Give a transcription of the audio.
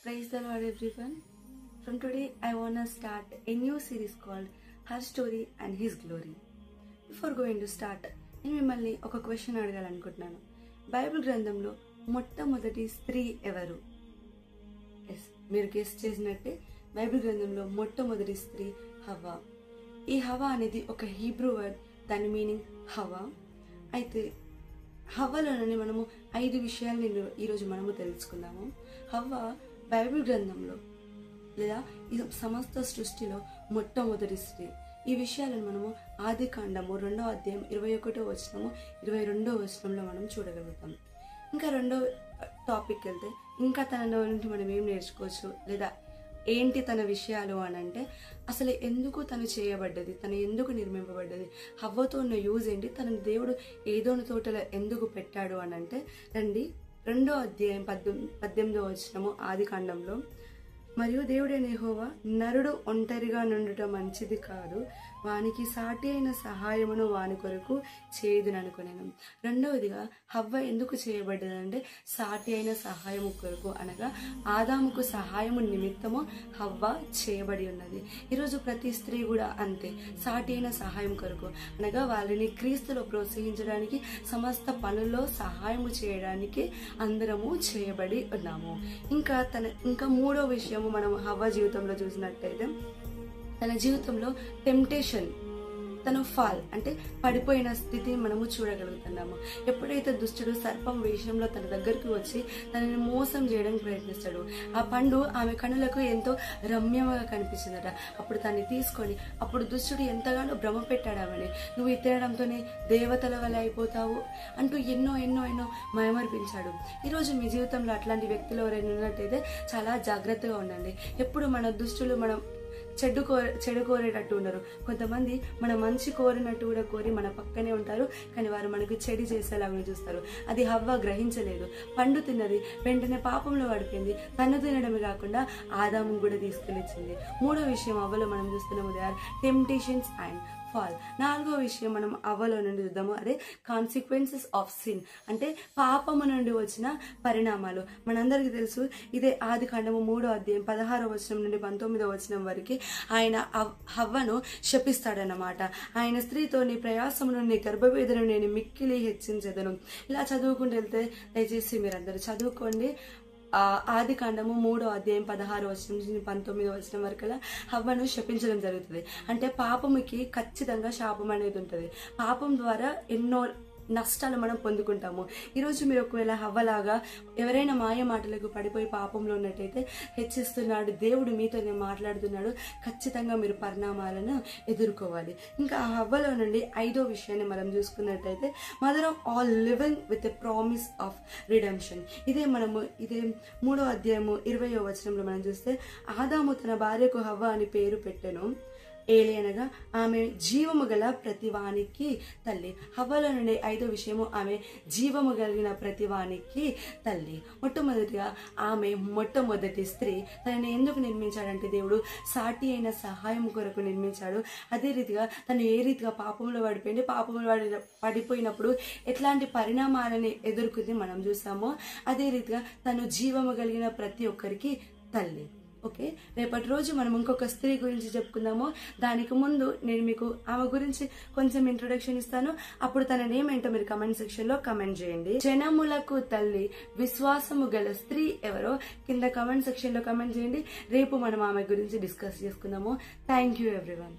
Praise the Lord, everyone. From today, I want to start a new series called Her Story and His Glory. Before going to start, నేను మిమ్మల్ని ఒక question అడగాలనుకుంటున్నాను. Bible గ్రంథంలో మొట్టమొదటి స్త్రీ ఎవరు? Yes, మీరు guess చేసినట్టే బైబిల్ గ్రంథంలో మొట్టమొదటి స్త్రీ హవ్వ. ఈ హవ్వ అనేది ఒక హీబ్రూ వర్డ్, దాని మీనింగ్ హవ్వ. అయితే హవ్వలోనే మనము 5 విషయాలు ఈరోజు మనము తెలుసుకుందాము. హవ్వ బైబిల్ గ్రంథంలో లేదా ఈ సమస్త సృష్టిలో మొట్టమొదటి స్త్రీ. ఈ విషయాలను మనము ఆదికాండము 2వ అధ్యాయం 21వ వచనము 22వ వచనంలో మనం చూడగలుగుతాం. ఇంకా రెండో టాపిక్ వెళ్తే ఇంకా తన నుంచి మనం ఏం నేర్చుకోవచ్చు లేదా ఏంటి తన విషయాలు అని అంటే, అసలు ఎందుకు తను చేయబడ్డది, తను ఎందుకు నిర్మింపబడ్డది, హవ్వతో ఉన్న యూజ్ ఏంటి, తన దేవుడు ఏదోని తోటలో ఎందుకు పెట్టాడు అని అంటే, రండి 2వ అధ్యాయం 18వ వచనము ఆదికాండంలో, మరియు దేవుడైన యెహోవా నరుడు ఒంటరిగా నుండుట మంచిది కాదు, వానికి సాటి అయిన సహాయమును వాని కొరకు చేయుదుననుకొనెను. రెండవదిగా హవ్వ ఎందుకు చేయబడ్డదంటే సాటి అయిన సహాయము కొరకు, అనగా ఆదాముకు సహాయము నిమిత్తము హవ్వ చేయబడి ఉన్నది. ఈరోజు ప్రతి స్త్రీ కూడా అంతే, సాటి అయిన సహాయం కొరకు, అనగా వాళ్ళని క్రీస్తులో ప్రోత్సహించడానికి, సమస్త పనుల్లో సహాయము చేయడానికి అందరము చేయబడి ఉన్నాము. ఇంకా మూడో విషయము మనం హవ్వ జీవితంలో చూసినట్టయితే, తన జీవితంలో టెంప్టేషన్, తను ఫాల్ అంటే పడిపోయిన స్థితిని మనము చూడగలుగుతున్నాము. ఎప్పుడైతే దుష్టుడు సర్పం వేషంలో తన దగ్గరికి వచ్చి తనని మోసం చేయడానికి ప్రయత్నిస్తాడు, ఆ పండు ఆమె కనులకు ఎంతో రమ్యంగా కనిపించిందట. అప్పుడు తన్ని తీసుకొని, అప్పుడు దుష్టుడు ఎంతగానో భ్రమ పెట్టాడు ఆమెని, నువ్వు ఈ తినడంతోనే దేవతల వల్ల అయిపోతావు అంటూ ఎన్నో ఎన్నో ఎన్నో మయమర్పించాడు. ఈరోజు మీ జీవితంలో అట్లాంటి వ్యక్తులు ఎవరైనా ఉన్నట్టయితే చాలా జాగ్రత్తగా ఉండండి. ఎప్పుడు మన దుష్టులు మనం చెడు కోరేటట్టు ఉండరు. కొంతమంది మన మంచి కోరినట్టు కూడా కోరి మన పక్కనే ఉంటారు, కానీ వారు మనకు చెడు చేసేలాగా చూస్తారు. అది హవ్వ గ్రహించలేదు. పండు తిన్నది, వెంటనే పాపంలో పడిపోయింది. తను తినడమే కాకుండా ఆదాము కూడా తీసుకెళ్ళించింది. మూడో విషయం హవ్వలో మనం చూస్తున్నాము, they are temptations and fall. నాలుగో విషయం మనం హవ్వలో నుండి చూద్దాము, అదే కాన్సిక్వెన్సెస్ ఆఫ్ సిన్, అంటే పాపము నుండి వచ్చిన పరిణామాలు. మనందరికీ తెలుసు, ఇదే ఆదికాండము 3వ అధ్యాయం 16వ వచనం నుండి 19వ వచనం వరకు ఆయన హవ్వను శపిస్తాడన్నమాట. ఆయన స్త్రీతో, నీ ప్రయాసమును నీ గర్భవేదన నేను మిక్కిలి హెచ్చించెదను. ఇలా చదువుకుంటూ వెళ్తే దయచేసి మీరందరూ చదువుకోండి. ఆదికాండము 3వ అధ్యాయం 16వ వచనం నుంచి 19వ వచనం వరకు హవ్వను శపించడం జరుగుతుంది. అంటే పాపముకి ఖచ్చితంగా శాపం అనేది ఉంటుంది. పాపం ద్వారా ఎన్నో నష్టాలు మనం పొందుకుంటాము. ఈరోజు మీరు ఒకవేళ హవ్వలాగా ఎవరైనా మాయ మాటలకు పడిపోయి పాపంలో ఉన్నట్టయితే హెచ్చిస్తున్నాడు దేవుడు, మీతోనే మాట్లాడుతున్నాడు. ఖచ్చితంగా మీరు పరిణామాలను ఎదుర్కోవాలి. ఇంకా ఆ హవ్వలో నుండి 5వ విషయాన్ని మనం చూసుకున్నట్టయితే, mother of all living with a promise of redemption. ఇదే 3వ అధ్యాయము 20వ వచనంలో మనం చూస్తే, ఆదాము తన భార్యకు హవ్వ అని పేరు పెట్టెను, ఏలనగా ఆమె జీవము గల ప్రతివానికి తల్లి. హవ్వలో నుండి 5వ విషయము, ఆమె జీవము కలిగిన ప్రతివానికి తల్లి. మొట్టమొదటిగా ఆమె మొట్టమొదటి స్త్రీ. తనని ఎందుకు నిర్మించాడంటే, దేవుడు సాటి అయిన సహాయం కొరకు నిర్మించాడు. అదే రీతిగా తను ఏ రీతిగా పాపంలో పడిపోయినప్పుడు ఎట్లాంటి పరిణామాలని ఎదుర్కొంది మనం చూసామో, అదే రీతిగా తను జీవము కలిగిన ప్రతి ఒక్కరికి తల్లి. ఓకే, రేపటి రోజు మనం ఇంకొక స్త్రీ గురించి చెప్పుకుందాము. దానికి ముందు నేను మీకు ఆమె గురించి కొంచెం ఇంట్రొడక్షన్ ఇస్తాను. అప్పుడు తన నేమ్ ఏంటో మీరు కమెంట్ సెక్షన్ లో కమెంట్ చేయండి. జనములకు తల్లి, విశ్వాసము గల స్త్రీ ఎవరో కింద కమెంట్ సెక్షన్ లో కమెంట్ చేయండి. రేపు మనం ఆమె గురించి డిస్కస్ చేసుకుందాము. Thank you everyone.